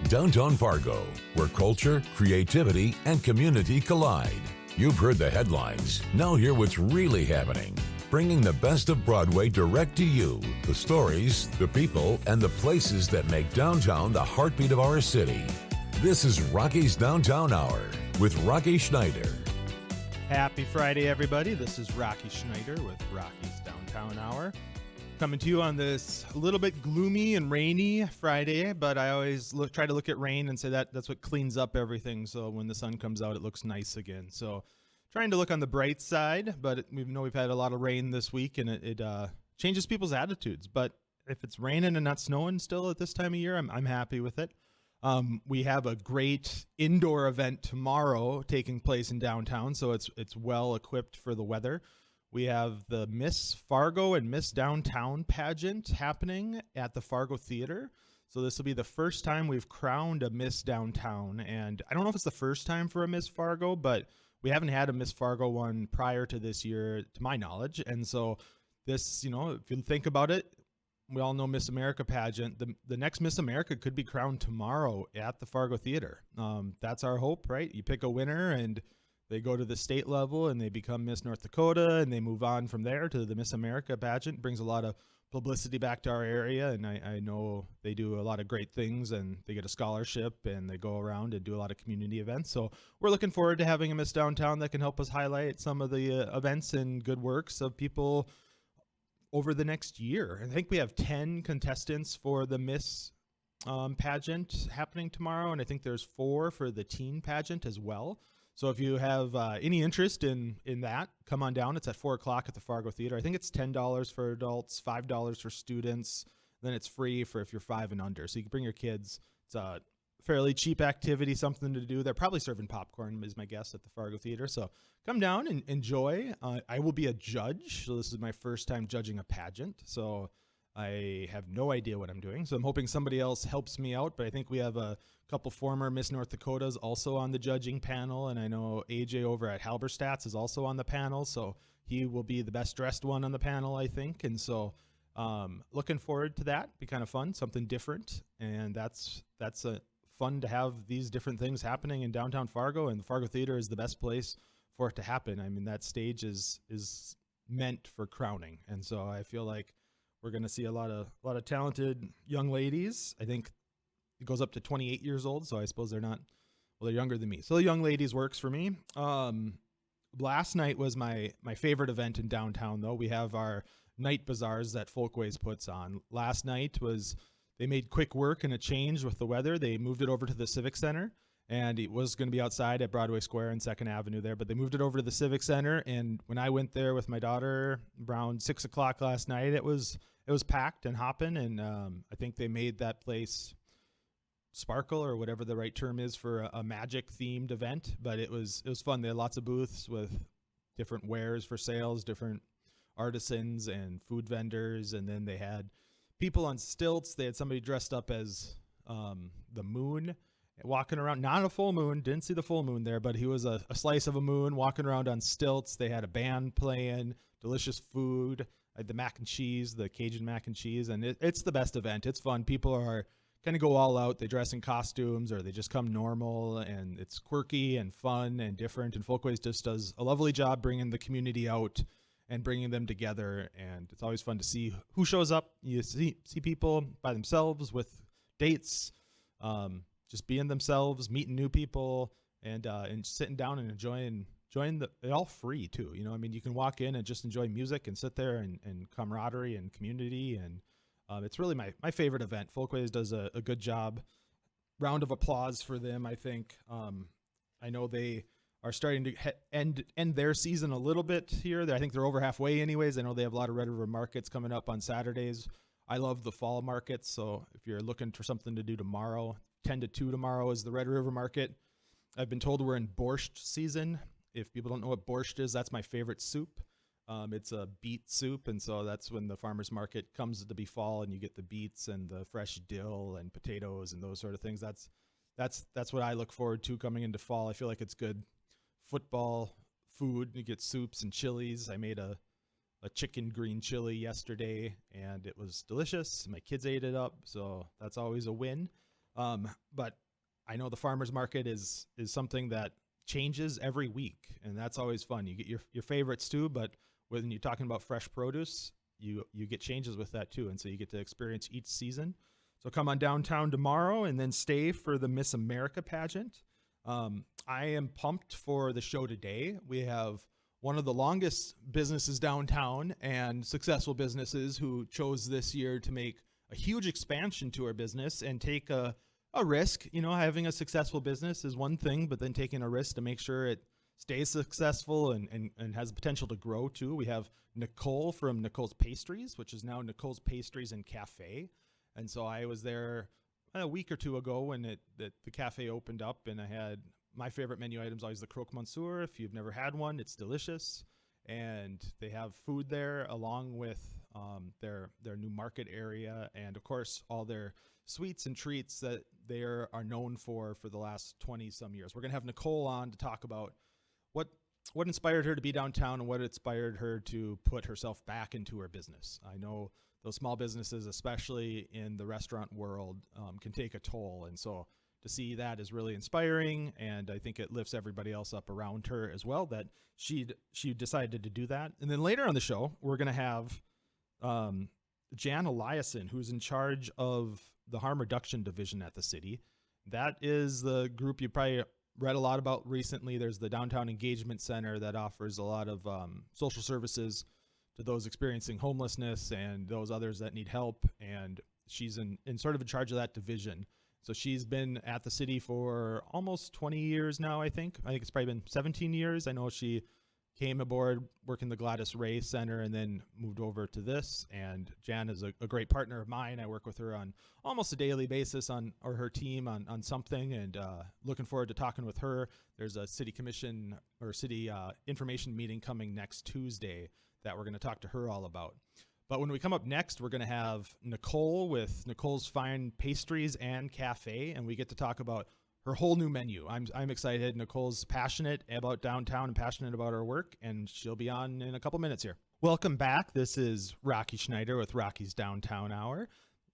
Downtown Fargo, where culture, creativity, and community collide. You've heard the headlines. Now hear what's really happening. Bringing the best of Broadway direct to you. The stories, the people, and the places that make downtown the heartbeat of our city. This is Rocky's Downtown Hour with Rocky Schneider. Happy Friday, everybody. This is Rocky Schneider with Rocky's Downtown Hour. Coming to you on this a little bit gloomy and rainy Friday, but I always try to look at rain and say that's what cleans up everything. So when the sun comes out, it looks nice again. So trying to look on the bright side, but we know we've had a lot of rain this week, and it changes people's attitudes. But if it's raining and not snowing still at this time of year, I'm happy with it. We have a great indoor event tomorrow taking place in downtown, so it's well equipped for the weather. We have the Miss Fargo and Miss Downtown Pageant happening at the Fargo Theatre. So this will be the first time we've crowned a Miss Downtown. And I don't know if it's the first time for a Miss Fargo, but we haven't had a Miss Fargo one prior to this year, to my knowledge. And so this, if you think about it, we all know Miss America pageant. The next Miss America could be crowned tomorrow at the Fargo Theatre. That's our hope, right? You pick a winner and they go to the state level and they become Miss North Dakota, and they move on from there to the Miss America pageant. Brings a lot of publicity back to our area, and I know they do a lot of great things, and they get a scholarship, and they go around and do a lot of community events. So we're looking forward to having a Miss Downtown that can help us highlight some of the events and good works of people over the next year. I think we have 10 contestants for the Miss pageant happening tomorrow, and I think there's 4 for the teen pageant as well. So if you have any interest in that, come on down. It's at 4 o'clock at the Fargo Theatre. I think it's $10 for adults, $5 for students. Then it's free for if you're 5 and under. So you can bring your kids. It's a fairly cheap activity, something to do. They're probably serving popcorn, is my guess, at the Fargo Theatre. So come down and enjoy. I will be a judge. So this is my first time judging a pageant. So I have no idea what I'm doing. So I'm hoping somebody else helps me out. But I think we have a couple former Miss North Dakotas also on the judging panel. And I know AJ over at Halberstadt's is also on the panel. So he will be the best dressed one on the panel, I think. And so looking forward to that. Be kind of fun, something different. And that's fun to have these different things happening in downtown Fargo. And the Fargo Theatre is the best place for it to happen. I mean, that stage is meant for crowning. And so I feel like we're going to see a lot of talented young ladies. I think it goes up to 28 years old, so I suppose they're younger than me. So the young ladies works for me. Last night was my favorite event in downtown, though. We have our Night Bazaars that Folkways puts on. Last night they made quick work and a change with the weather. They moved it over to the Civic Center, and it was going to be outside at Broadway Square and 2nd Avenue there, but they moved it over to the Civic Center. And when I went there with my daughter around 6 o'clock last night, it was packed and hopping. And I think they made that place sparkle, or whatever the right term is for a magic themed event. But it was fun. They had lots of booths with different wares for sales, different artisans and food vendors. And then they had people on stilts. They had somebody dressed up as the moon, walking around, not a full moon, didn't see the full moon there, but he was a slice of a moon walking around on stilts. They had a band playing, delicious food, the mac and cheese, the Cajun mac and cheese, and it's the best event. It's fun. People are kind of go all out. They dress in costumes, or they just come normal, and it's quirky and fun and different, and Folkways just does a lovely job bringing the community out and bringing them together, and it's always fun to see who shows up. You see people by themselves with dates, just being themselves, meeting new people, and sitting down and enjoying it all free too. I mean, you can walk in and just enjoy music and sit there and camaraderie and community. And it's really my favorite event. Folkways does a good job. Round of applause for them, I think. I know they are starting to end their season a little bit here. I think they're over halfway anyways. I know they have a lot of Red River markets coming up on Saturdays. I love the fall markets. So if you're looking for something to do tomorrow, 10 to 2 tomorrow is the Red River Market. I've been told we're in borscht season. If people don't know what borscht is, that's my favorite soup. It's a beet soup, and so that's when the farmer's market comes to be fall, and you get the beets and the fresh dill and potatoes and those sort of things. That's what I look forward to coming into fall. I feel like it's good football food. You get soups and chilies. I made a chicken green chili yesterday, and it was delicious. My kids ate it up, so that's always a win. But I know the farmers market is something that changes every week, and that's always fun. You get your favorites too, but when you're talking about fresh produce, you get changes with that too, and so you get to experience each season. So come on downtown tomorrow and then stay for the Miss America pageant. I am pumped for the show today. We have one of the longest businesses downtown and successful businesses who chose this year to make a huge expansion to our business and take a risk. You know, having a successful business is one thing, but then taking a risk to make sure it stays successful and has the potential to grow too. We have Nicole from Nicole's Pastries, which is now Nicole's Pastries and Café. And so I was there a week or two ago when the cafe opened up, and I had my favorite menu items, always the croque monsieur. If you've never had one, it's delicious. And they have food there along with their new market area, and of course all their sweets and treats that they are known for the last 20 some years. We're gonna have Nicole on to talk about what inspired her to be downtown and what inspired her to put herself back into her business. I know those small businesses, especially in the restaurant world, can take a toll. And so to see that is really inspiring. And I think it lifts everybody else up around her as well, that she decided to do that. And then later on the show, we're going to have Jan Eliason, who's in charge of the harm reduction division at the city. That is the group you probably read a lot about recently. There's the Downtown Engagement Center that offers a lot of social services to those experiencing homelessness and those others that need help. And she's in sort of in charge of that division. So she's been at the city for almost 20 years now, I think. I think it's probably been 17 years. I know she came aboard working the Gladys Ray Center and then moved over to this. And Jan is a great partner of mine. I work with her on almost a daily basis or her team on something, and looking forward to talking with her. There's a city commission or city information meeting coming next Tuesday that we're going to talk to her all about. But when we come up next, we're going to have Nicole with Nicole's Fine Pastries and Café, and we get to talk about her whole new menu. I'm excited. Nicole's passionate about downtown and passionate about her work, and she'll be on in a couple minutes here. Welcome back. This is Rocky Schneider with Rocky's Downtown Hour.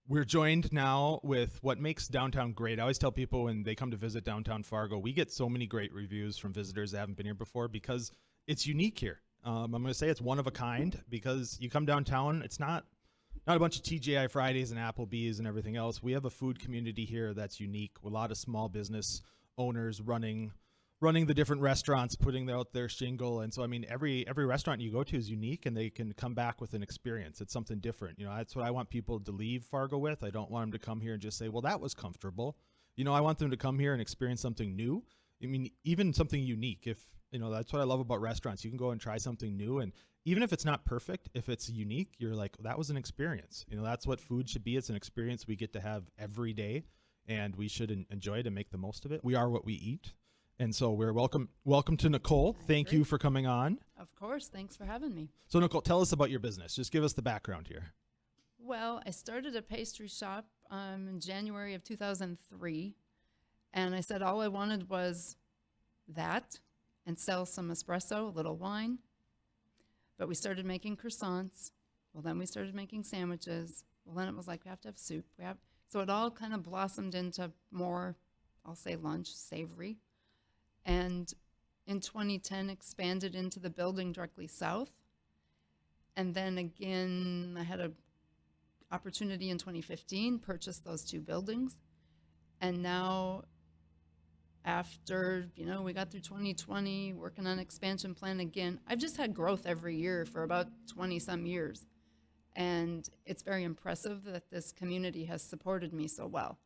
We're joined now with what makes downtown great. I always tell people when they come to visit downtown Fargo, we get so many great reviews from visitors that haven't been here before because it's unique here. I'm going to say it's one of a kind because you come downtown, it's not a bunch of TGI Fridays and Applebee's and everything else. We have a food community here that's unique with a lot of small business owners running the different restaurants, putting out their shingle. And so, I mean, every restaurant you go to is unique, and they can come back with an experience. It's something different. You know, that's what I want people to leave Fargo with. I don't want them to come here and just say, well, that was comfortable. You know, I want them to come here and experience something new. I mean, even something unique. That's what I love about restaurants. You can go and try something new, and even if it's not perfect, if it's unique, you're like, that was an experience. You know, that's what food should be. It's an experience we get to have every day, and we should enjoy it and make the most of it. We are what we eat. And so we're welcome to Nicole. Thank you for coming on. Of course. Thanks for having me. So Nicole, tell us about your business. Just give us the background here. Well, I started a pastry shop in January of 2003. And I said all I wanted was that and sell some espresso, a little wine. But we started making croissants. Well, then we started making sandwiches. Well, then it was like, we have to have soup. So it all kind of blossomed into more, I'll say lunch, savory. And in 2010, expanded into the building directly south. And then again, I had an opportunity in 2015, purchased those two buildings. And now, after, we got through 2020, working on expansion plan again, I've just had growth every year for about 20 some years. And it's very impressive that this community has supported me so well.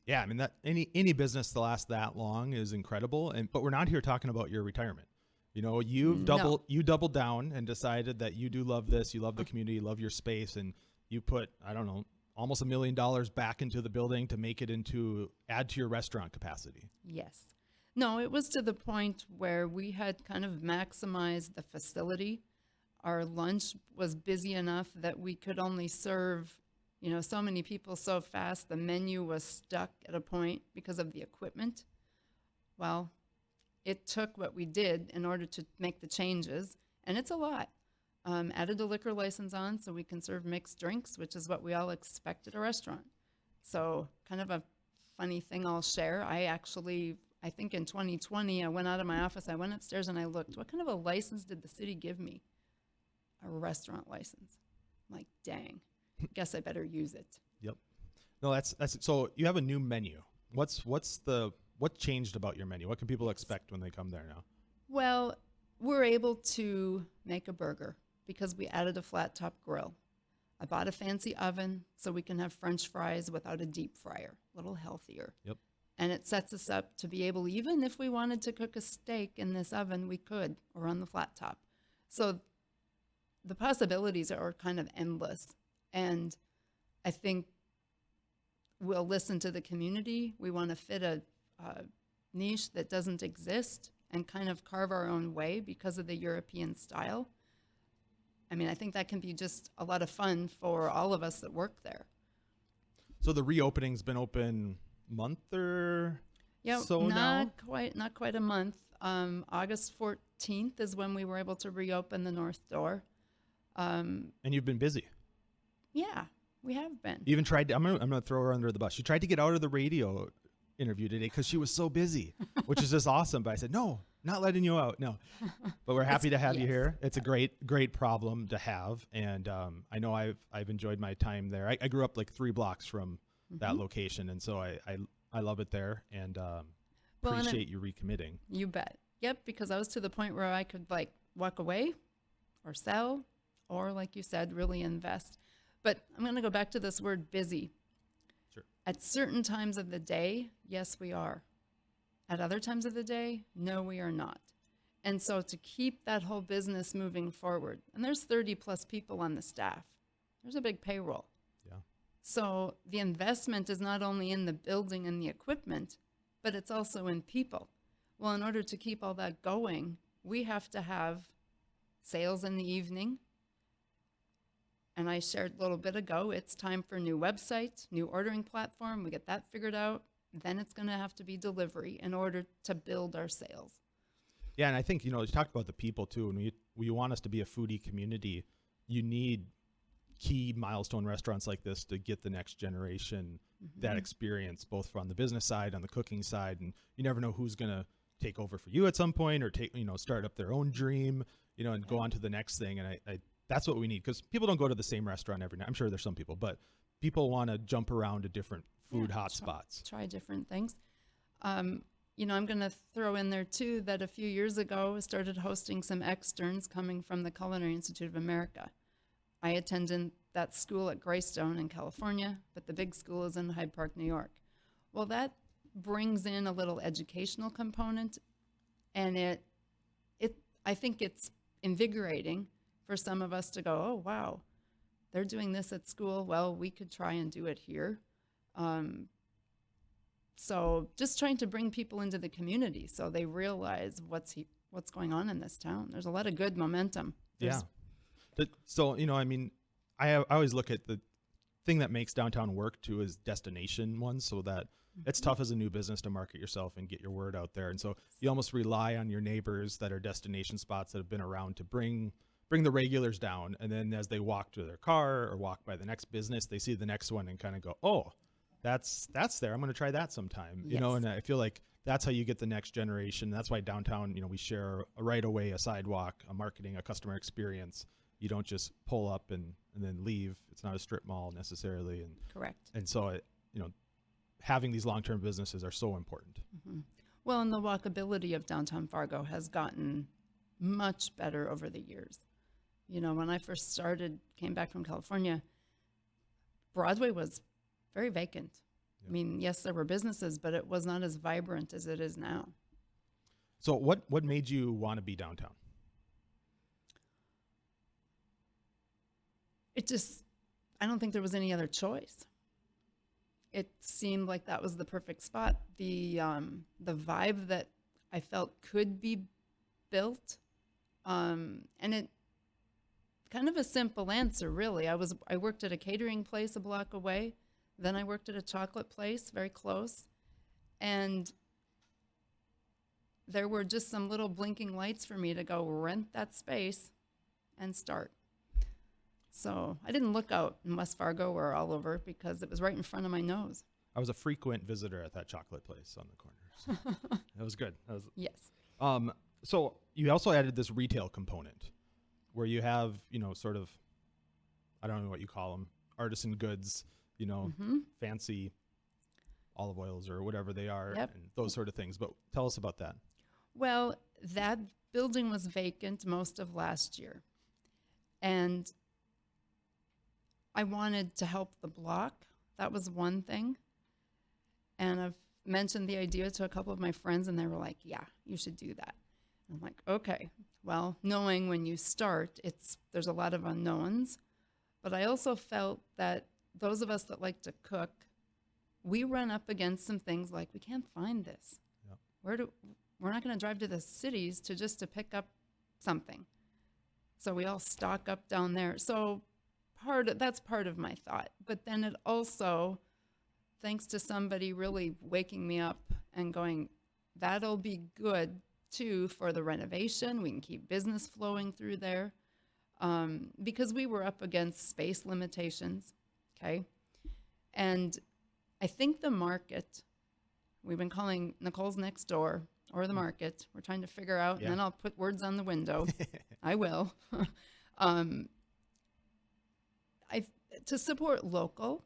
Yeah, I mean, that any business to last that long is incredible. But we're not here talking about your retirement. You know, you doubled down and decided that you do love this, you love the community, you love your space, and you put, I don't know, almost $1 million back into the building to make it add to your restaurant capacity. Yes. No, it was to the point where we had kind of maximized the facility. Our lunch was busy enough that we could only serve so many people so fast. The menu was stuck at a point because of the equipment. Well, it took what we did in order to make the changes, and it's a lot. Added a liquor license on so we can serve mixed drinks, which is what we all expect at a restaurant. So kind of a funny thing I'll share. I think in 2020, I went out of my office, I went upstairs and I looked, what kind of a license did the city give me? A restaurant license. I'm like, dang, guess I better use it. Yep. No, that's so you have a new menu. What changed about your menu? What can people expect when they come there now? Well, we're able to make a burger because we added a flat top grill. I bought a fancy oven so we can have French fries without a deep fryer, a little healthier. Yep. And it sets us up to be able, even if we wanted to cook a steak in this oven, we could, or on the flat top. So the possibilities are kind of endless. And I think we'll listen to the community. We want to fit a niche that doesn't exist and kind of carve our own way because of the European style. I mean, I think that can be just a lot of fun for all of us that work there. So the reopening's been open month or so now? Not quite a month. August 14th is when we were able to reopen the north door. And you've been busy. Yeah, we have been. You even tried to, I'm gonna throw her under the bus. She tried to get out of the radio interview today because she was so busy, which is just awesome. But I said, no, not letting you out. No, but we're happy to have you here. It's a great problem to have. And I know I've enjoyed my time there. I grew up like 3 blocks from that location. And so I love it there and appreciate you recommitting. You bet. Yep. Because I was to the point where I could like walk away or sell or like you said, really invest. But I'm going to go back to this word busy. Sure. At certain times of the day, yes, we are. At other times of the day, no, we are not. And so to keep that whole business moving forward, and there's 30 plus people on the staff, there's a big payroll. Yeah. So the investment is not only in the building and the equipment, but it's also in people. Well, in order to keep all that going, we have to have sales in the evening. And I shared a little bit ago, it's time for a new website, new ordering platform. We get that figured out. Then it's going to have to be delivery in order to build our sales. Yeah, and I think, you talked about the people too. And we want us to be a foodie community. You need key milestone restaurants like this to get the next generation that experience, both from the business side, on the cooking side. And you never know who's going to take over for you at some point or start up their own dream, and go on to the next thing. And I that's what we need, because people don't go to the same restaurant every night. I'm sure there's some people, but people want to jump around to different food hotspots. Try different things. I'm going to throw in there too that a few years ago I started hosting some externs coming from the Culinary Institute of America. I attended that school at Greystone in California, but the big school is in Hyde Park, New York. Well, that brings in a little educational component, and I think it's invigorating for some of us to go, oh, wow, they're doing this at school. Well, we could try and do it here. So just trying to bring people into the community so they realize what's going on in this town. There's a lot of good momentum. Yeah. So, I always look at the thing that makes downtown work too is destination ones, so that it's tough as a new business to market yourself and get your word out there. And so you almost rely on your neighbors that are destination spots that have been around to bring the regulars down. And then as they walk to their car or walk by the next business, they see the next one and kind of go, oh, that's there. I'm going to try that sometime, and I feel like that's how you get the next generation. That's why downtown, we share a right of way, a sidewalk, a marketing, a customer experience. You don't just pull up and then leave. It's not a strip mall necessarily. And correct. And so, having these long-term businesses are so important. Well, and the walkability of downtown Fargo has gotten much better over the years. When I first came back from California, Broadway was very vacant. Yep. I mean, yes, there were businesses, but it was not as vibrant as it is now. So what made you want to be downtown? I don't think there was any other choice. It seemed like that was the perfect spot. The vibe that I felt could be built, and it kind of a simple answer, really. I worked at a catering place a block away. Then I worked at a chocolate place very close, and there were just some little blinking lights for me to go rent that space and start. So I didn't look out in West Fargo or all over because it was right in front of my nose. I was a frequent visitor at that chocolate place on the corner. So it was good. Yes. So you also added this retail component where you have, sort of, I don't know what you call them, artisan goods, fancy olive oils or whatever they are, Yep. and those sort of things. But tell us about that. Well, that building was vacant most of last year. And I wanted to help the block. That was one thing. And I've mentioned the idea to a couple of my friends, and they were like, yeah, you should do that. I'm like, okay. Well, knowing when you start, there's a lot of unknowns. But I also felt that those of us that like to cook, we run up against some things like we can't find this. Yep. We're not going to drive to the cities to pick up something. So we all stock up down there. So that's part of my thought. But then it also, thanks to somebody really waking me up and going, that'll be good too for the renovation. We can keep business flowing through there. Because we were up against space limitations, okay? And I think the market, we've been calling Nicole's next door or the market. We're trying to figure out, and then I'll put words on the window. I will. To support local,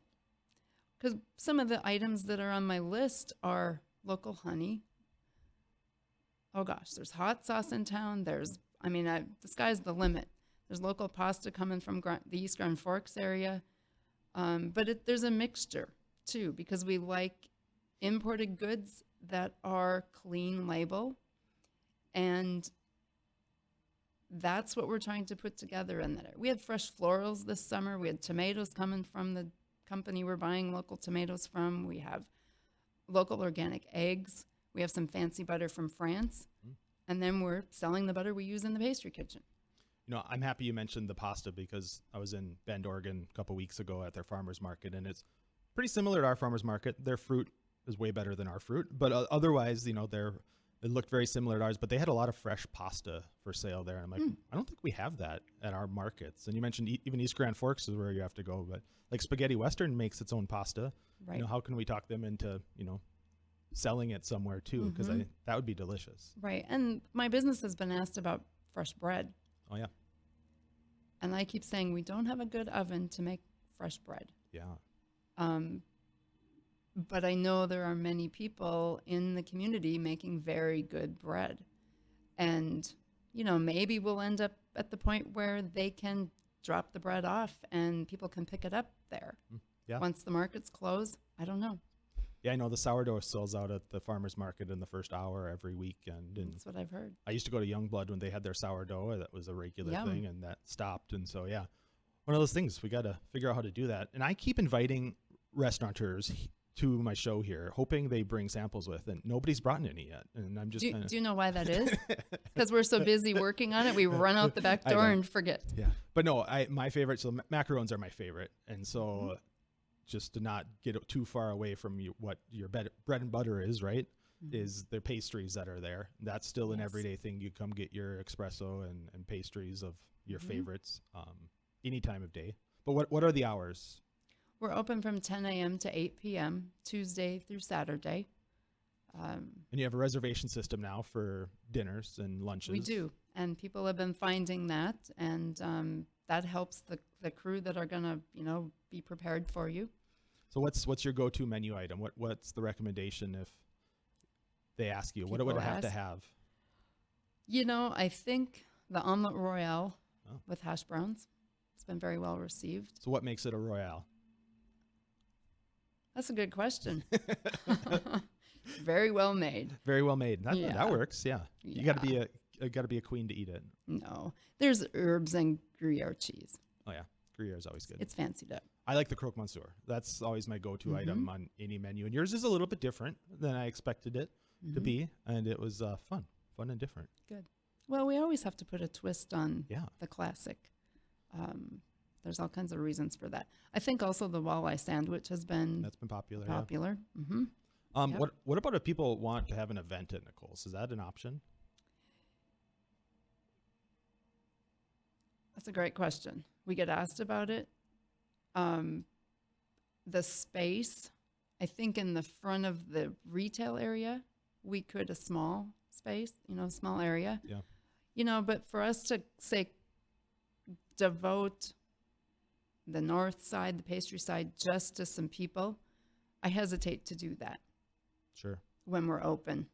because some of the items that are on my list are local honey. Oh gosh, there's hot sauce in town. The sky's the limit. There's local pasta coming from the East Grand Forks area. But there's a mixture too, because we like imported goods that are clean label. And that's what we're trying to put together in that. We had fresh florals this summer. We had tomatoes coming from the company we're buying local tomatoes from. We have local organic eggs. We have some fancy butter from France. And then we're selling the butter we use in the pastry kitchen. I'm happy you mentioned the pasta because I was in Bend, Oregon a couple weeks ago at their farmer's market, and it's pretty similar to our farmer's market. Their fruit is way better than our fruit, but otherwise, it looked very similar to ours, but they had a lot of fresh pasta for sale there. And I'm like, I don't think we have that at our markets. And you mentioned even East Grand Forks is where you have to go, but like Spaghetti Western makes its own pasta. Right. How can we talk them into, selling it somewhere too? Because that would be delicious. Right. And my business has been asked about fresh bread. Oh, yeah. And I keep saying we don't have a good oven to make fresh bread. Yeah. But I know there are many people in the community making very good bread. And, maybe we'll end up at the point where they can drop the bread off and people can pick it up there. Yeah. Once the markets close, I don't know. Yeah, I know the sourdough sells out at the farmer's market in the first hour every weekend. And that's what I've heard. I used to go to Youngblood when they had their sourdough. That was a regular thing, and that stopped. And so, yeah, one of those things. We got to figure out how to do that. And I keep inviting restaurateurs to my show here, hoping they bring samples with, and nobody's brought any yet. And I'm just do you know why that is? Because we're so busy working on it, we run out the back door and forget. Yeah, but no, my favorite. So macarons are my favorite, and so. Just to not get too far away from what your bread and butter is, right? Is the pastries that are there. That's still an everyday thing. You come get your espresso and pastries of your favorites any time of day. But what are the hours? We're open from 10 a.m. to 8 p.m., Tuesday through Saturday. And you have a reservation system now for dinners and lunches. We do. And people have been finding that. And that helps the crew that are going to, be prepared for you. So what's your go-to menu item? What's the recommendation if they ask you? What do I have to have? I think the omelet royale with hash browns. It's been very well received. So what makes it a royale? That's a good question. Very well made. Very well made. That works. Yeah. You got to be a queen to eat it. No, there's herbs and Gruyere cheese. Oh yeah, Gruyere is always good. It's fancied up. I like the croque monsieur. That's always my go-to item on any menu. And yours is a little bit different than I expected it to be, and it was fun and different. Good. Well, we always have to put a twist on Yeah. the classic. There's all kinds of reasons for that. I think also the walleye sandwich has been That's been popular. popular. Yeah. Mm-hmm. What about if people want to have an event at Nicole's? Is that an option? That's a great question. We get asked about it. The space I think in the front of the retail area, we could a small space, small area. Yeah. But for us to say devote the north side, the pastry side, just to some people, I hesitate to do that. Sure. When we're open.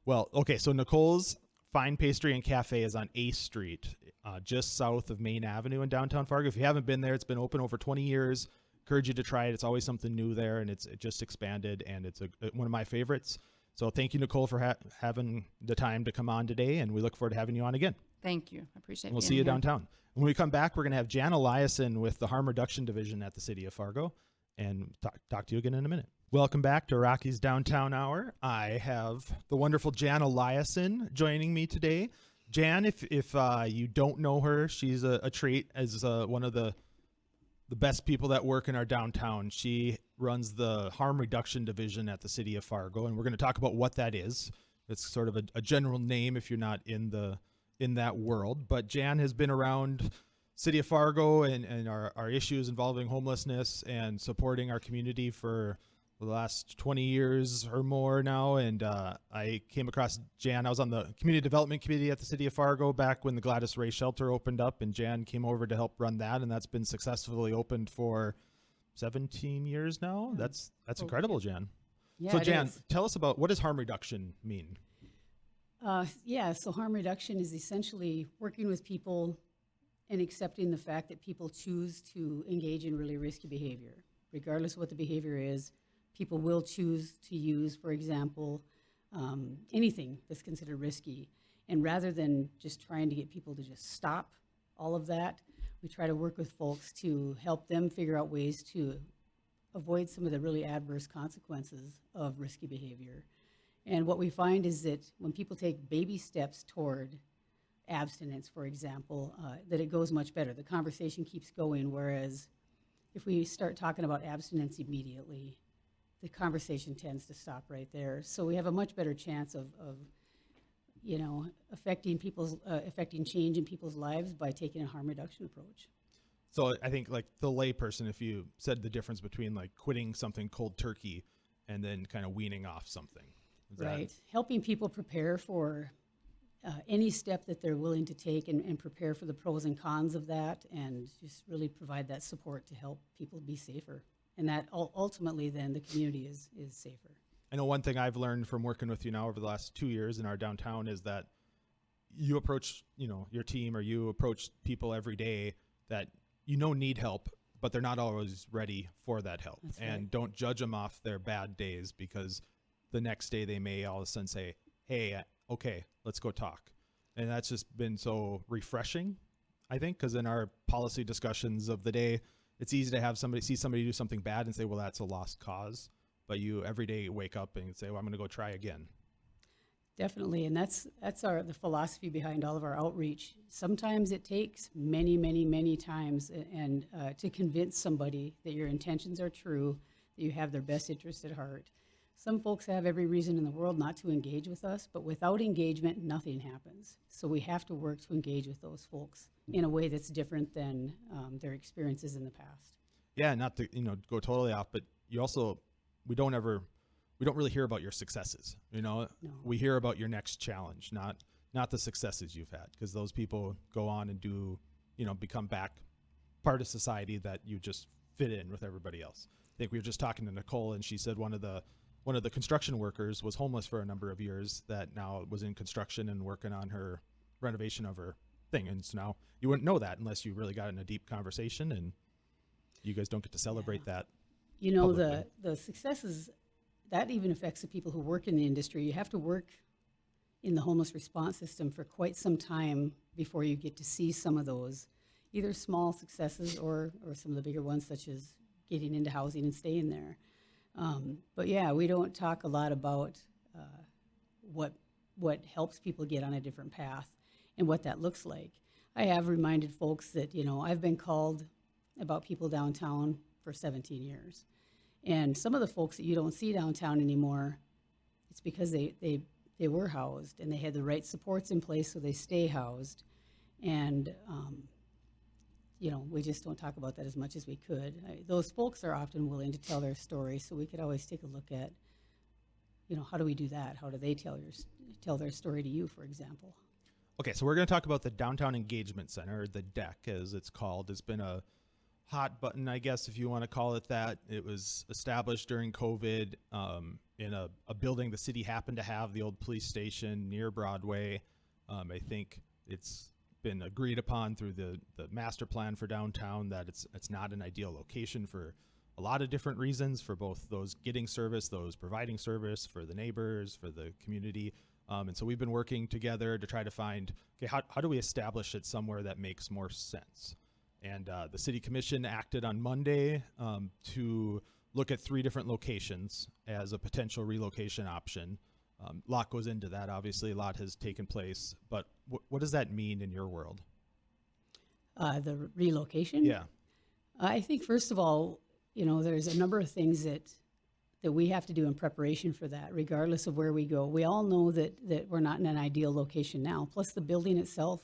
Well, okay, so Nicole's Fine Pastry and Café is on 8th Street, just south of Main Avenue in downtown Fargo. If you haven't been there, it's been open over 20 years. Encourage you to try it. It's always something new there, and it just expanded, and it's one of my favorites. So thank you, Nicole, for having the time to come on today, and we look forward to having you on again. Thank you. I appreciate it. We'll see you downtown. When we come back, we're going to have Jan Eliason with the Harm Reduction Division at the City of Fargo, and talk to you again in a minute. Welcome back to Rocky's Downtown Hour. I have the wonderful Jan Eliason joining me today. Jan, if you don't know her, she's a treat as one of the best people that work in our downtown. She runs the Harm Reduction Division at the City of Fargo, and we're going to talk about what that is. It's sort of a general name if you're not in that world. But Jan has been around City of Fargo and our issues involving homelessness and supporting our community for the last 20 years or more now. And I came across Jan. I was on the Community Development Committee at the City of Fargo back when the Gladys Ray Shelter opened up, and Jan came over to help run that, and that's been successfully opened for 17 years now. That's incredible, Jan. Yeah, so Jan, tell us about, what does harm reduction mean? So harm reduction is essentially working with people and accepting the fact that people choose to engage in really risky behavior. Regardless of what the behavior is, people will choose to use, for example, anything that's considered risky. And rather than just trying to get people to just stop all of that, we try to work with folks to help them figure out ways to avoid some of the really adverse consequences of risky behavior. And what we find is that when people take baby steps toward abstinence, for example, that it goes much better. The conversation keeps going, whereas if we start talking about abstinence immediately, the conversation tends to stop right there. So we have a much better chance of affecting change in people's lives by taking a harm reduction approach. So I think, like, the layperson, if you said the difference between like quitting something cold turkey and then kind of weaning off something. Right. Helping people prepare for any step that they're willing to take and prepare for the pros and cons of that, and just really provide that support to help people be safer. And that ultimately then the community is safer. I know one thing I've learned from working with you now over the last 2 years in our downtown is that you approach, your team, or you approach people every day that need help, but they're not always ready for that help. That's and right. Don't judge them off their bad days, because the next day they may all of a sudden say, hey, okay, let's go talk. And that's just been so refreshing, I think, because in our policy discussions of the day, it's easy to have see somebody do something bad and say, well, that's a lost cause. But you every day wake up and say, well, I'm going to go try again. Definitely, and that's the philosophy behind all of our outreach. Sometimes it takes many, many, many times and to convince somebody that your intentions are true, that you have their best interest at heart. Some folks have every reason in the world not to engage with us, but without engagement, nothing happens. So we have to work to engage with those folks in a way that's different than their experiences in the past. Yeah, not to go totally off, but we don't really hear about your successes. No. We hear about your next challenge, not the successes you've had, because those people go on and do become back part of society that you just fit in with everybody else. I think we were just talking to Nicole, and she said one of the construction workers was homeless for a number of years, that now was in construction and working on her renovation of her thing. And so now you wouldn't know that unless you really got in a deep conversation, and you guys don't get to celebrate that. The successes, that even affects the people who work in the industry. You have to work in the homeless response system for quite some time before you get to see some of those, either small successes or some of the bigger ones, such as getting into housing and staying there. But yeah, we don't talk a lot about what helps people get on a different path and what that looks like. I have reminded folks that, I've been called about people downtown for 17 years. And some of the folks that you don't see downtown anymore, it's because they were housed and they had the right supports in place, so they stay housed. And, we just don't talk about that as much as we could. Those folks are often willing to tell their story, so we could always take a look at, how do we do that? How do they tell their story to you, for example? Okay, so we're going to talk about the Downtown Engagement Center, the DEC as it's called. It's been a hot button, I guess, if you want to call it that. It was established during COVID in a building the city happened to have, the old police station near Broadway. I think it's been agreed upon through the master plan for downtown that it's not an ideal location for a lot of different reasons, for both those getting service, those providing service, for the neighbors, for the community. And so we've been working together to try to find, okay, how do we establish it somewhere that makes more sense? And the city commission acted on Monday to look at 3 different locations as a potential relocation option. A lot goes into that, obviously. A lot has taken place. But what does that mean in your world? The relocation? Yeah. I think, first of all, there's a number of things that we have to do in preparation for that, regardless of where we go. We all know that we're not in an ideal location now. Plus, the building itself,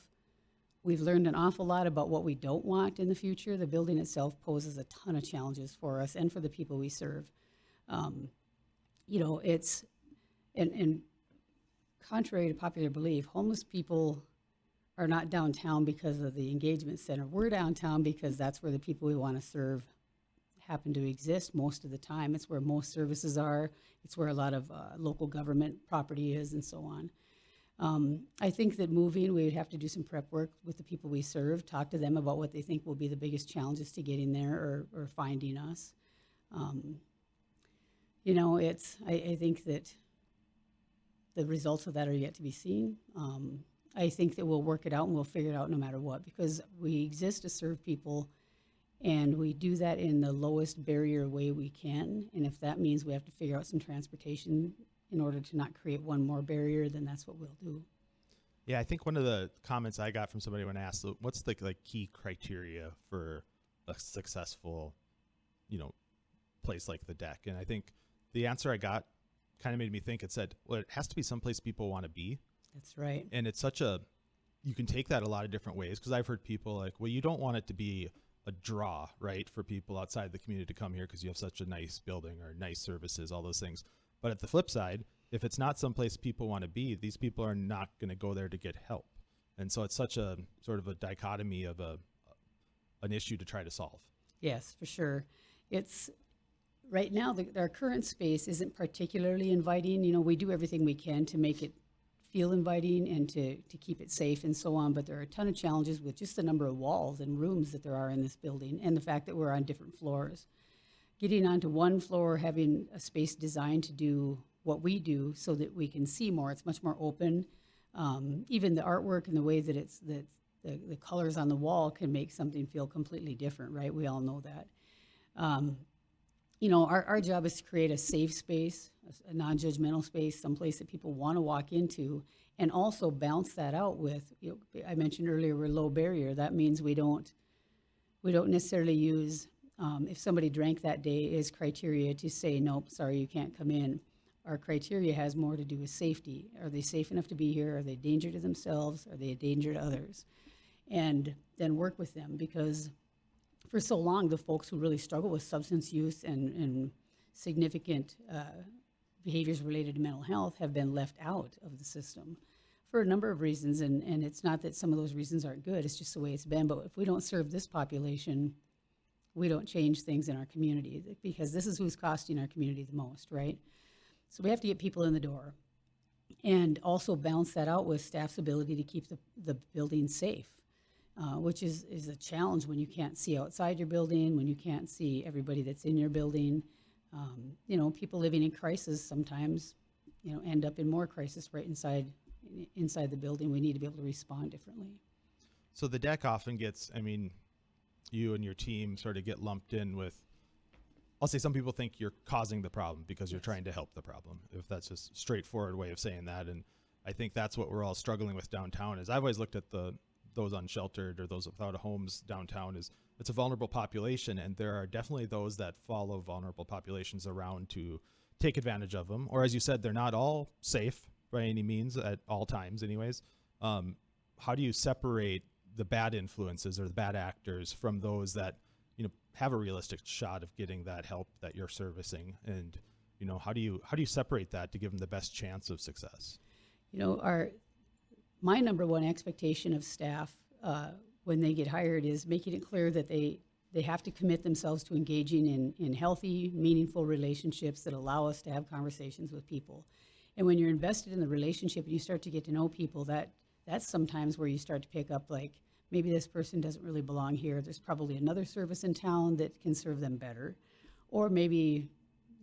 we've learned an awful lot about what we don't want in the future. The building itself poses a ton of challenges for us and for the people we serve. It's, and contrary to popular belief, homeless people are not downtown because of the engagement center. We're downtown because that's where the people we want to serve happen to exist most of the time. It's where most services are. It's where a lot of local government property is, and so on. I think that moving, we would have to do some prep work with the people we serve, talk to them about what they think will be the biggest challenges to getting there or finding us. I think that the results of that are yet to be seen. I think that we'll work it out and we'll figure it out no matter what, because we exist to serve people, and we do that in the lowest barrier way we can. And if that means we have to figure out some transportation in order to not create one more barrier, then that's what we'll do. Yeah, I think one of the comments I got from somebody when I asked, what's the key criteria for a successful, place like the DEC? And I think the answer I got kind of made me think. It said, well, it has to be someplace people want to be. That's right. And it's you can take that a lot of different ways, because I've heard people like, well, you don't want it to be a draw, right, for people outside the community to come here because you have such a nice building or nice services, all those things. But at the flip side, if it's not someplace people want to be, these people are not going to go there to get help. And so it's such a sort of a dichotomy of an issue to try to solve. Yes, for sure. It's right now, our current space isn't particularly inviting. We do everything we can to make it feel inviting and to keep it safe and so on, but there are a ton of challenges with just the number of walls and rooms that there are in this building, and the fact that we're on different floors. Getting onto one floor, having a space designed to do what we do so that we can see more. It's much more open. Even the artwork and the way that the colors on the wall can make something feel completely different, right? We all know that. Our job is to create a safe space, a non-judgmental space, someplace that people want to walk into, and also balance that out with, I mentioned earlier, we're low barrier. That means we don't necessarily use, if somebody drank that day, as criteria to say, nope, sorry, you can't come in. Our criteria has more to do with safety. Are they safe enough to be here? Are they a danger to themselves? Are they a danger to others? And then work with them, because for so long, the folks who really struggle with substance use and significant behaviors related to mental health have been left out of the system for a number of reasons. And it's not that some of those reasons aren't good, it's just the way it's been. But if we don't serve this population, we don't change things in our community, because this is who's costing our community the most, right? So we have to get people in the door and also balance that out with staff's ability to keep the building safe. Which is a challenge when you can't see outside your building, when you can't see everybody that's in your building. People living in crisis sometimes, end up in more crisis right inside the building. We need to be able to respond differently. So the DEC often gets, you and your team sort of get lumped in with, I'll say some people think you're causing the problem because you're trying to help the problem, if that's just a straightforward way of saying that. And I think that's what we're all struggling with downtown. Is I've always looked at those unsheltered or those without homes downtown is it's a vulnerable population, and there are definitely those that follow vulnerable populations around to take advantage of them. Or as you said, they're not all safe by any means at all times anyways. How do you separate the bad influences or the bad actors from those that, have a realistic shot of getting that help that you're servicing? And, how do you separate that to give them the best chance of success? My number one expectation of staff when they get hired is making it clear that they have to commit themselves to engaging in healthy, meaningful relationships that allow us to have conversations with people. And when you're invested in the relationship and you start to get to know people, that's sometimes where you start to pick up, like, maybe this person doesn't really belong here. There's probably another service in town that can serve them better. Or maybe,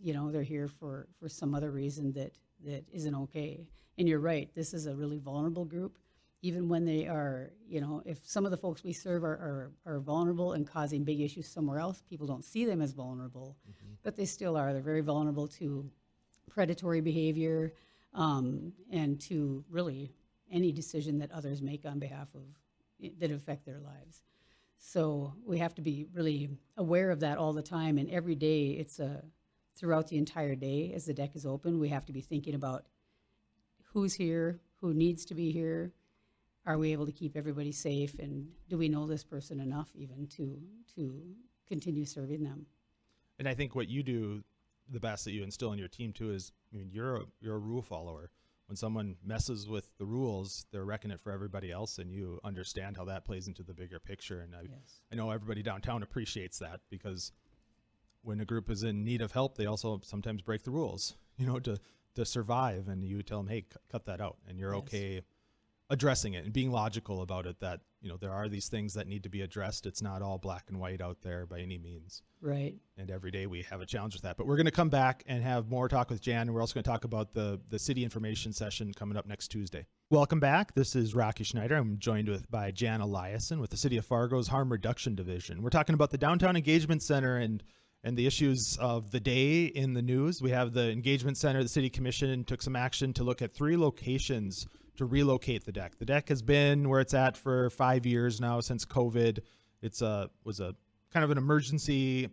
they're here for some other reason that isn't okay. And you're right, this is a really vulnerable group. Even when they are, if some of the folks we serve are vulnerable and causing big issues somewhere else, people don't see them as vulnerable, but they still are. They're very vulnerable to predatory behavior and to really any decision that others make on behalf of that affect their lives. So we have to be really aware of that all the time, and every day throughout the entire day as the deck is open, we have to be thinking about who's here, who needs to be here, are we able to keep everybody safe, and do we know this person enough even to continue serving them? And I think what you do the best that you instill in your team too is, you're a rule follower. When someone messes with the rules, they're wrecking it for everybody else, and you understand how that plays into the bigger picture. And I know everybody downtown appreciates that, because when a group is in need of help, they also sometimes break the rules, to survive. And you tell them, hey, cut that out. And you're okay addressing it and being logical about it, that, there are these things that need to be addressed. It's not all black and white out there by any means. Right. And every day we have a challenge with that. But we're going to come back and have more talk with Jan. And we're also going to talk about the city information session coming up next Tuesday. Welcome back. This is Rocky Schneider. I'm joined by Jan Eliason with the City of Fargo's Harm Reduction Division. We're talking about the Downtown Engagement Center and the issues of the day in the news. We have the Engagement Center. The City Commission took some action to look at 3 locations to relocate the deck. The deck has been where it's at for 5 years now since COVID. It's was a kind of an emergency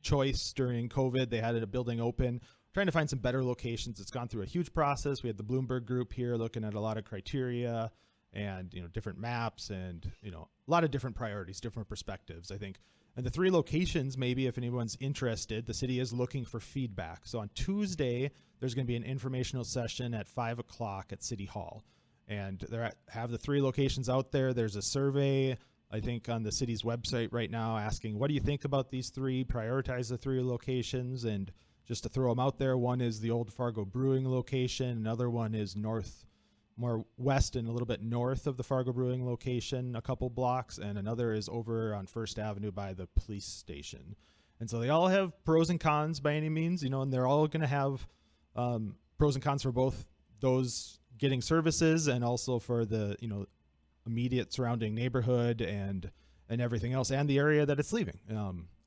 choice during COVID. They had a building open, trying to find some better locations. It's gone through a huge process. We had the Bloomberg group here looking at a lot of criteria and different maps and a lot of different priorities, different perspectives, I think. And the 3 locations, maybe if anyone's interested, the city is looking for feedback. So on Tuesday, there's going to be an informational session at 5 o'clock at City Hall. And have the 3 locations out there. There's a survey, I think, on the city's website right now asking, what do you think about these 3? Prioritize the 3 locations. And just to throw them out there, one is the old Fargo Brewing location. Another one is more west and a little bit north of the Fargo Brewing location, a couple blocks, and another is over on First Avenue by the police station. And so they all have pros and cons by any means, and they're all going to have pros and cons for both those getting services and also for the immediate surrounding neighborhood and everything else, and the area that it's leaving.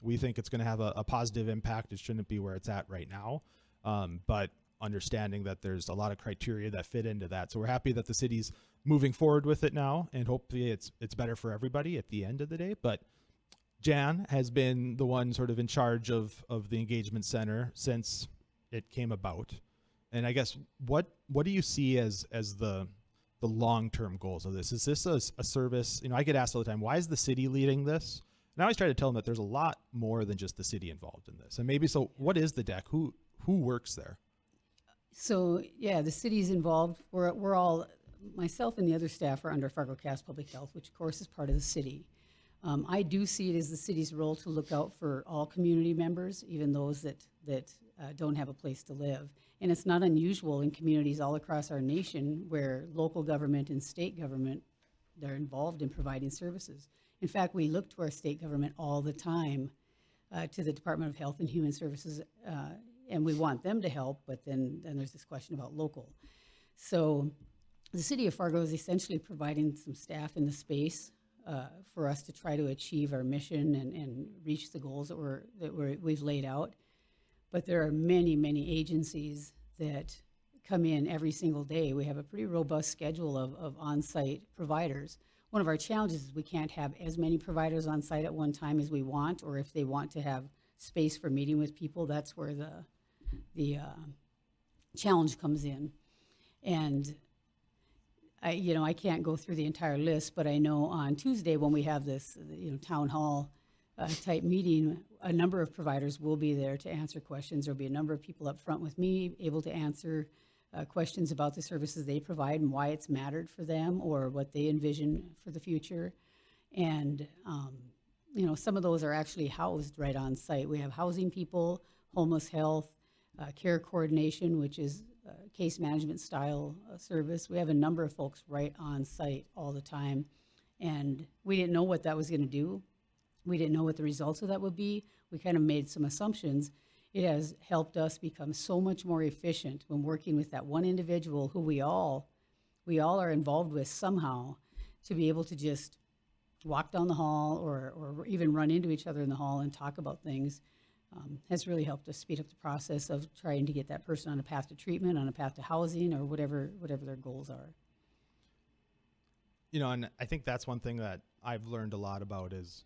We think it's going to have a positive impact. It shouldn't be where it's at right now, but understanding that there's a lot of criteria that fit into that. So we're happy that the city's moving forward with it now, and hopefully it's better for everybody at the end of the day. But Jan has been the one sort of in charge of the engagement center since it came about. And I guess what do you see as the long-term goals of this? Is this a service? I get asked all the time, why is the city leading this? And I always try to tell them that there's a lot more than just the city involved in this. And maybe, so what is the deck? Who works there? So the city's involved. We're all, myself and the other staff are under Fargo Cass Public Health, which of course is part of the city. I do see it as the city's role to look out for all community members, even those that don't have a place to live. And it's not unusual in communities all across our nation where local government and state government, they're involved in providing services. In fact, we look to our state government all the time, to the Department of Health and Human Services, and we want them to help, but then there's this question about local. So the city of Fargo is essentially providing some staff in the space for us to try to achieve our mission and reach the goals that we've laid out. But there are many, many agencies that come in every single day. We have a pretty robust schedule of on-site providers. One of our challenges is we can't have as many providers on site at one time as we want, or if they want to have space for meeting with people, that's where the challenge comes in. And I can't go through the entire list, but I know on Tuesday when we have this, town hall type meeting, a number of providers will be there to answer questions. There'll be a number of people up front with me able to answer questions about the services they provide and why it's mattered for them or what they envision for the future. And, some of those are actually housed right on site. We have housing people, homeless health, care coordination, which is case management style service. We have a number of folks right on site all the time. And we didn't know what that was going to do. We didn't know what the results of that would be. We kind of made some assumptions. It has helped us become so much more efficient when working with that one individual who we all are involved with somehow, to be able to just walk down the hall or even run into each other in the hall and talk about things. Has really helped us speed up the process of trying to get that person on a path to treatment, on a path to housing, or whatever their goals are. And I think that's one thing that I've learned a lot about is,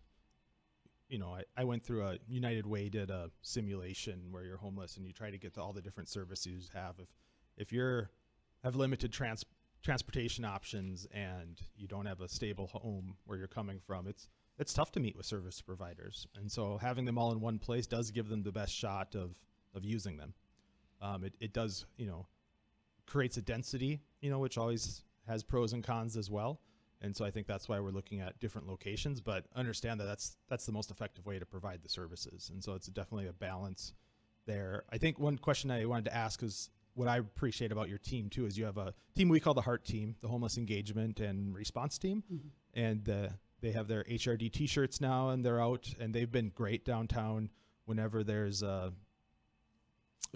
I went through United Way did a simulation where you're homeless and you try to get to all the different services you have. If you're have limited transportation options and you don't have a stable home where you're coming from, it's tough to meet with service providers. And so having them all in one place does give them the best shot of using them. It does, creates a density, which always has pros and cons as well. And so I think that's why we're looking at different locations, but understand that that's the most effective way to provide the services. And so it's definitely a balance there. I think one question I wanted to ask is what I appreciate about your team too, is you have a team we call the HEART team, the Homeless Engagement and Response Team. Mm-hmm. And they have their HRD t-shirts now and they're out and they've been great downtown whenever there's a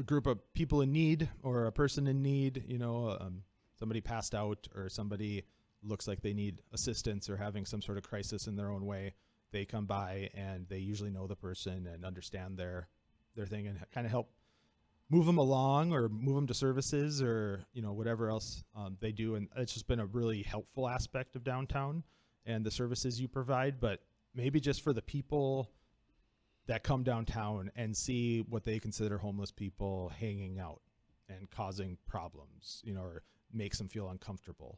group of people in need or a person in need, somebody passed out or somebody looks like they need assistance or having some sort of crisis in their own way. They come by and they usually know the person and understand their thing and kind of help move them along or move them to services or, whatever else they do. And it's just been a really helpful aspect of downtown and the services you provide, but maybe just for the people that come downtown and see what they consider homeless people hanging out and causing problems, or makes them feel uncomfortable.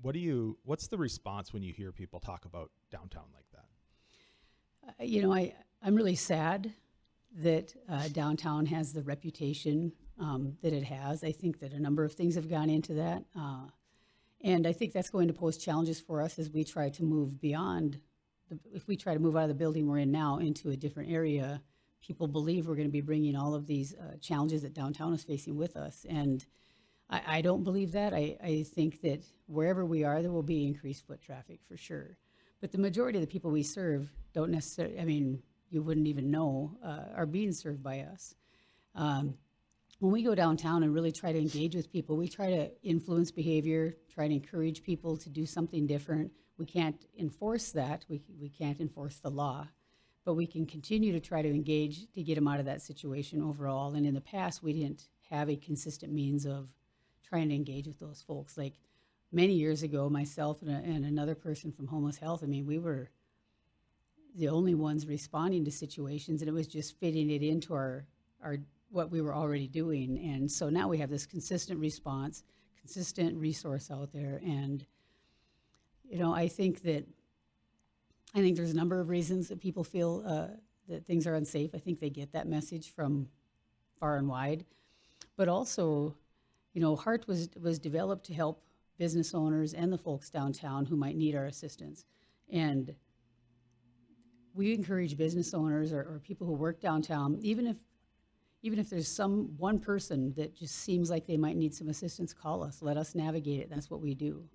What's the response when you hear people talk about downtown like that? I'm really sad that downtown has the reputation that it has. I think that a number of things have gone into that. And I think that's going to pose challenges for us as we try to move beyond. If we try to move out of the building we're in now into a different area, people believe we're going to be bringing all of these challenges that downtown is facing with us. And I don't believe that. I think that wherever we are, there will be increased foot traffic for sure. But the majority of the people we serve don't necessarily, you wouldn't even know, are being served by us. When we go downtown and really try to engage with people, we try to influence behavior, try to encourage people to do something different. We can't enforce that. We can't enforce the law. But we can continue to try to engage to get them out of that situation overall. And in the past, we didn't have a consistent means of trying to engage with those folks. Like many years ago, myself and another person from Homeless Health, we were the only ones responding to situations, and it was just fitting it into our what we were already doing. And so now we have this consistent response, consistent resource out there. And, I think there's a number of reasons that people feel that things are unsafe. I think they get that message from far and wide. But also, HEART was developed to help business owners and the folks downtown who might need our assistance. And we encourage business owners or people who work downtown, even if there's one person that just seems like they might need some assistance, call us. Let us navigate it. That's what we do.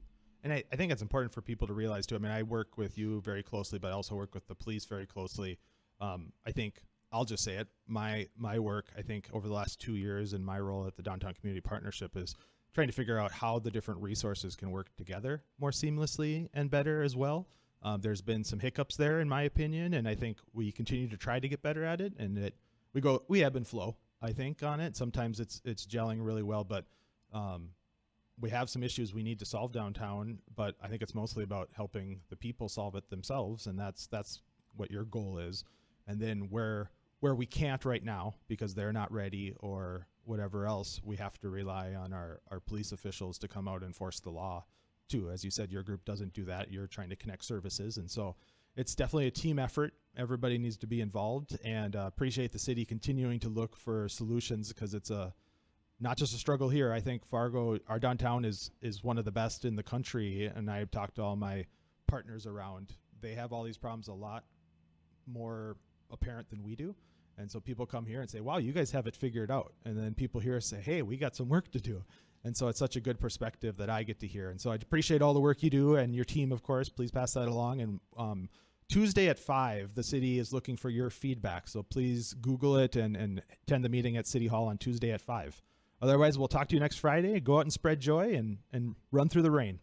And I think it's important for people to realize too. I work with you very closely, but I also work with the police very closely. I think I'll just say it. My work, I think over the last 2 years in my role at the Downtown Community Partnership is trying to figure out how the different resources can work together more seamlessly and better as well. There's been some hiccups there in my opinion, and I think we continue to try to get better at it. And we ebb and flow, I think, on it. Sometimes it's gelling really well, but we have some issues we need to solve downtown, but I think it's mostly about helping the people solve it themselves, and that's what your goal is. And then where we can't right now because they're not ready or whatever else, we have to rely on our police officials to come out and enforce the law too. As you said, your group doesn't do that. You're trying to connect services. And so it's definitely a team effort. Everybody needs to be involved, and appreciate the city continuing to look for solutions, because it's not just a struggle here. I think Fargo, our downtown is one of the best in the country. And I've talked to all my partners around. They have all these problems a lot more apparent than we do. And so people come here and say, wow, you guys have it figured out. And then people here say, hey, we got some work to do. And so it's such a good perspective that I get to hear. And so I appreciate all the work you do, and your team, of course. Please pass that along. And Tuesday at 5, the city is looking for your feedback. So please Google it and attend the meeting at City Hall on Tuesday at 5. Otherwise, we'll talk to you next Friday. Go out and spread joy and run through the rain.